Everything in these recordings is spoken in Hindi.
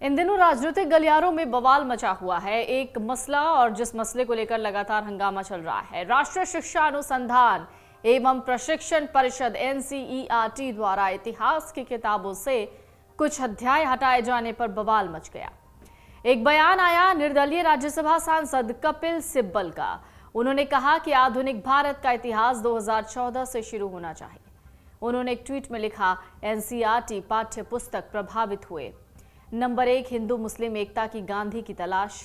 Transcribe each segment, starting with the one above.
इन दिनों राजनीतिक गलियारों में बवाल मचा हुआ है। एक मसला और जिस मसले को लेकर लगातार हंगामा चल रहा है, राष्ट्रीय शिक्षा अनुसंधान एवं प्रशिक्षण परिषद एनसीईआरटी द्वारा इतिहास की किताबों से कुछ अध्याय हटाए जाने पर बवाल मच गया। एक बयान आया निर्दलीय राज्यसभा सांसद कपिल सिब्बल का। उन्होंने कहा कि आधुनिक भारत का इतिहास 2014 से शुरू होना चाहिए। उन्होंने एक ट्वीट में लिखा, एनसीईआरटी पाठ्य पुस्तक प्रभावित हुए। नंबर 1 हिंदू मुस्लिम एकता की गांधी की तलाश,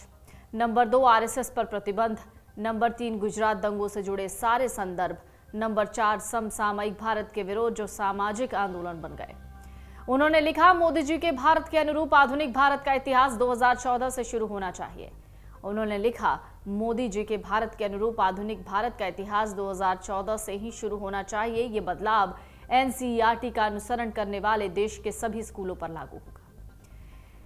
नंबर 2 आरएसएस पर प्रतिबंध, नंबर 3 गुजरात दंगों से जुड़े सारे संदर्भ, नंबर 4 समसामयिक भारत के विरोध जो सामाजिक आंदोलन बन गए। उन्होंने लिखा, मोदी जी के भारत के अनुरूप आधुनिक भारत का इतिहास 2014 से शुरू होना चाहिए। उन्होंने लिखा, मोदी जी के भारत के अनुरूप आधुनिक भारत का इतिहास 2014 से ही शुरू होना चाहिए। ये बदलाव एनसीईआरटी का अनुसरण करने वाले देश के सभी स्कूलों पर लागू होगा।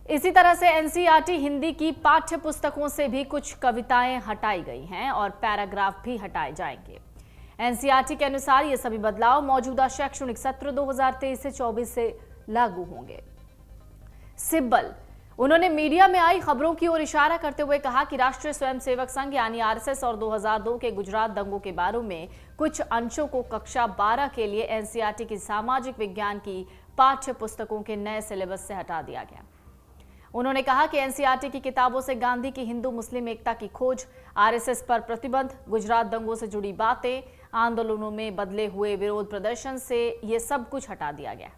इसी तरह से एनसीईआरटी हिंदी की पाठ्य पुस्तकों से भी कुछ कविताएं हटाई गई हैं और पैराग्राफ भी हटाए जाएंगे। एनसीईआरटी के अनुसार ये सभी बदलाव मौजूदा शैक्षणिक सत्र 2023 से 24 से लागू होंगे। सिब्बल उन्होंने मीडिया में आई खबरों की ओर इशारा करते हुए कहा कि राष्ट्रीय स्वयंसेवक संघ यानी आरएसएस और 2002 के गुजरात दंगों के बारे में कुछ अंशों को कक्षा 12 के लिए एनसीईआरटी की सामाजिक विज्ञान की पाठ्य पुस्तकों के नए सिलेबस से हटा दिया गया। उन्होंने कहा कि एनसीईआरटी की किताबों से गांधी की हिंदू मुस्लिम एकता की खोज, आरएसएस पर प्रतिबंध, गुजरात दंगों से जुड़ी बातें, आंदोलनों में बदले हुए विरोध प्रदर्शन से ये सब कुछ हटा दिया गया।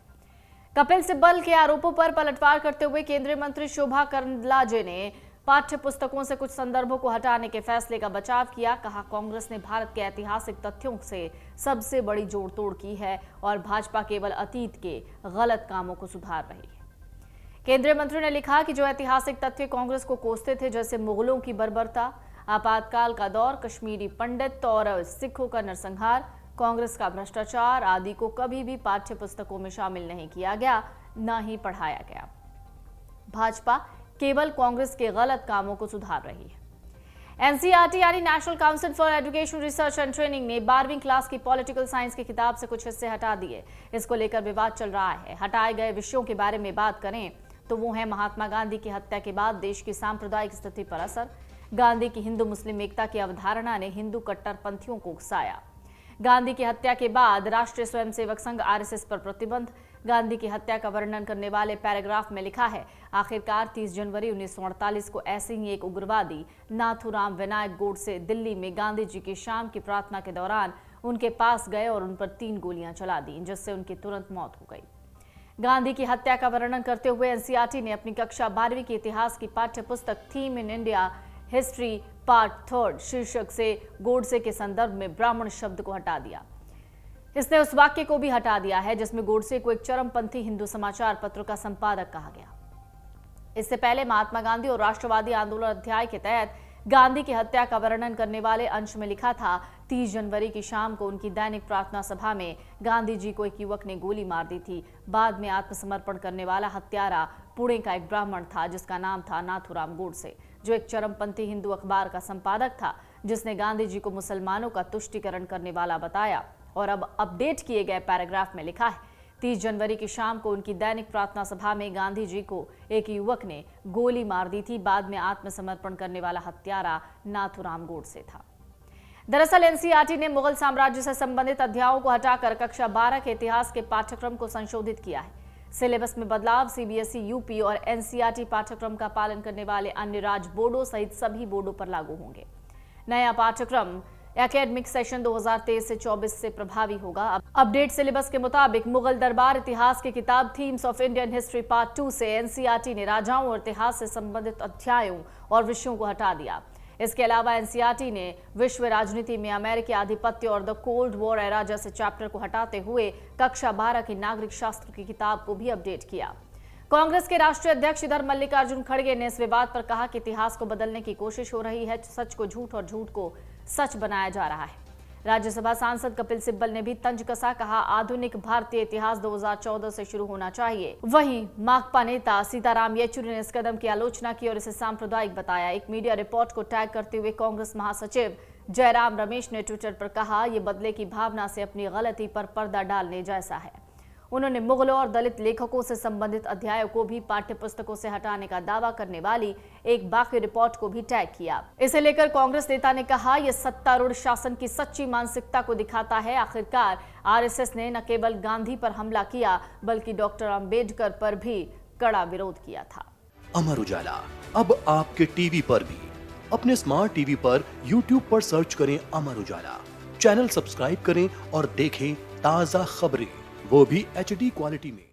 कपिल सिब्बल के आरोपों पर पलटवार करते हुए केंद्रीय मंत्री शोभा करंदलाजे ने पाठ्य पुस्तकों से कुछ संदर्भों को हटाने के फैसले का बचाव किया। कहा, कांग्रेस ने भारत के ऐतिहासिक तथ्यों से सबसे बड़ी जोड़तोड़ की है और भाजपा केवल अतीत के गलत कामों को सुधार रही है। केंद्रीय मंत्री ने लिखा कि जो ऐतिहासिक तथ्य कांग्रेस को कोसते थे, जैसे मुगलों की बर्बरता, आपातकाल का दौर, कश्मीरी पंडित और सिखों का नरसंहार, कांग्रेस का भ्रष्टाचार आदि को कभी भी पाठ्य पुस्तकों में शामिल नहीं किया गया, न ही पढ़ाया गया। भाजपा केवल कांग्रेस के गलत कामों को सुधार रही है। एनसीईआरटी यानी national council for education research and training ने 12वीं क्लास की पॉलिटिकल साइंस की किताब से कुछ हिस्से हटा दिए। इसको लेकर विवाद चल रहा है। हटाए गए विषयों के बारे में बात करें तो वो है महात्मा गांधी की हत्या के बाद देश की सांप्रदायिक स्थिति पर असर, गांधी की हिंदू मुस्लिम एकता की अवधारणा ने हिंदू कट्टरपंथियों को उकसाया, गांधी की हत्या के बाद राष्ट्रीय स्वयंसेवक संघ आरएसएस पर प्रतिबंध, गांधी की हत्या का वर्णन करने वाले पैराग्राफ में लिखा है, आखिरकार 30 जनवरी 1948 को ऐसे ही एक उग्रवादी नाथूराम विनायक गोडसे दिल्ली में गांधी जी की शाम की प्रार्थना के दौरान उनके पास गए और उन पर 3 गोलियां चला दी, जिससे उनकी तुरंत मौत हो गई। गांधी की हत्या का वर्णन करते हुए एनसीईआरटी ने अपनी कक्षा 12वीं की इतिहास की पाठ्य पुस्तक theme in India history part 3 शीर्षक से गोडसे के संदर्भ में ब्राह्मण शब्द को हटा दिया। इसने उस वाक्य को भी हटा दिया है जिसमें गोडसे को एक चरमपंथी हिंदू समाचार पत्र का संपादक कहा गया। इससे पहले महात्मा गांधी और राष्ट्रवादी आंदोलन अध्याय के तहत गांधी की हत्या का वर्णन करने वाले अंश में लिखा था, 30 जनवरी की शाम को उनकी दैनिक प्रार्थना सभा में गांधी जी को एक युवक ने गोली मार दी थी। बाद में आत्मसमर्पण करने वाला हत्यारा पुणे का एक ब्राह्मण था जिसका नाम था नाथूराम गोडसे, जो एक चरमपंथी हिंदू अखबार का संपादक था, जिसने गांधी जी को मुसलमानों का तुष्टीकरण करने वाला बताया। और अब अपडेट किए गए पैराग्राफ में लिखा है, 30 जनवरी की शाम को उनकी दैनिक प्रार्थना सभा में गांधी जी को एक युवक ने गोली मार दी थी। बाद में आत्मसमर्पण करने वाला हत्यारा नाथूराम गोडसे था। दरअसल एनसीईआरटी ने मुगल साम्राज्य से संबंधित अध्यायों को हटाकर कक्षा 12 के इतिहास के पाठ्यक्रम को संशोधित किया है। सिलेबस में बदलाव सीबीएसई, यूपी और एनसीईआरटी पाठ्यक्रम का पालन करने वाले अन्य राज्य बोर्डों सहित सभी बोर्डों पर लागू होंगे। नया पाठ्यक्रम एकेडमिक सेशन 2023 से 24 से प्रभावी होगा। अपडेट सिलेबस के मुताबिक मुगल दरबार इतिहास की किताब themes of Indian history part 2 से एनसीईआरटी ने राजाओं और इतिहास से संबंधित अध्यायों और विषयों को हटा दिया। इसके अलावा एनसीईआरटी ने विश्व राजनीति में अमेरिकी आधिपत्य और द कोल्ड वॉर एरा जैसे चैप्टर को हटाते हुए कक्षा 12 की नागरिक शास्त्र की किताब को भी अपडेट किया। कांग्रेस के राष्ट्रीय अध्यक्ष इधर मल्लिकार्जुन खड़गे ने इस विवाद पर कहा कि इतिहास को बदलने की कोशिश हो रही है, सच को झूठ और झूठ को सच बनाया जा रहा है। राज्यसभा सांसद कपिल सिब्बल ने भी तंज कसा, कहा आधुनिक भारतीय इतिहास 2014 से शुरू होना चाहिए। वहीं माकपा नेता सीताराम येचुरी ने इस कदम की आलोचना की और इसे सांप्रदायिक बताया। एक मीडिया रिपोर्ट को टैग करते हुए कांग्रेस महासचिव जयराम रमेश ने ट्विटर पर कहा, यह बदले की भावना से अपनी गलती पर पर्दा डालने जैसा है। उन्होंने मुगलों और दलित लेखकों से संबंधित अध्यायों को भी पाठ्य पुस्तकों से हटाने का दावा करने वाली एक बाकी रिपोर्ट को भी टैग किया। इसे लेकर कांग्रेस नेता ने कहा, यह सत्तारूढ़ शासन की सच्ची मानसिकता को दिखाता है। आखिरकार आरएसएस ने न केवल गांधी पर हमला किया बल्कि डॉक्टर अंबेडकर पर भी कड़ा विरोध किया था। अमर उजाला अब आपके टीवी पर भी। अपने स्मार्ट टीवी पर YouTube पर सर्च करें अमर उजाला, चैनल सब्सक्राइब करें और देखें ताजा खबरें, वो भी HD क्वालिटी में।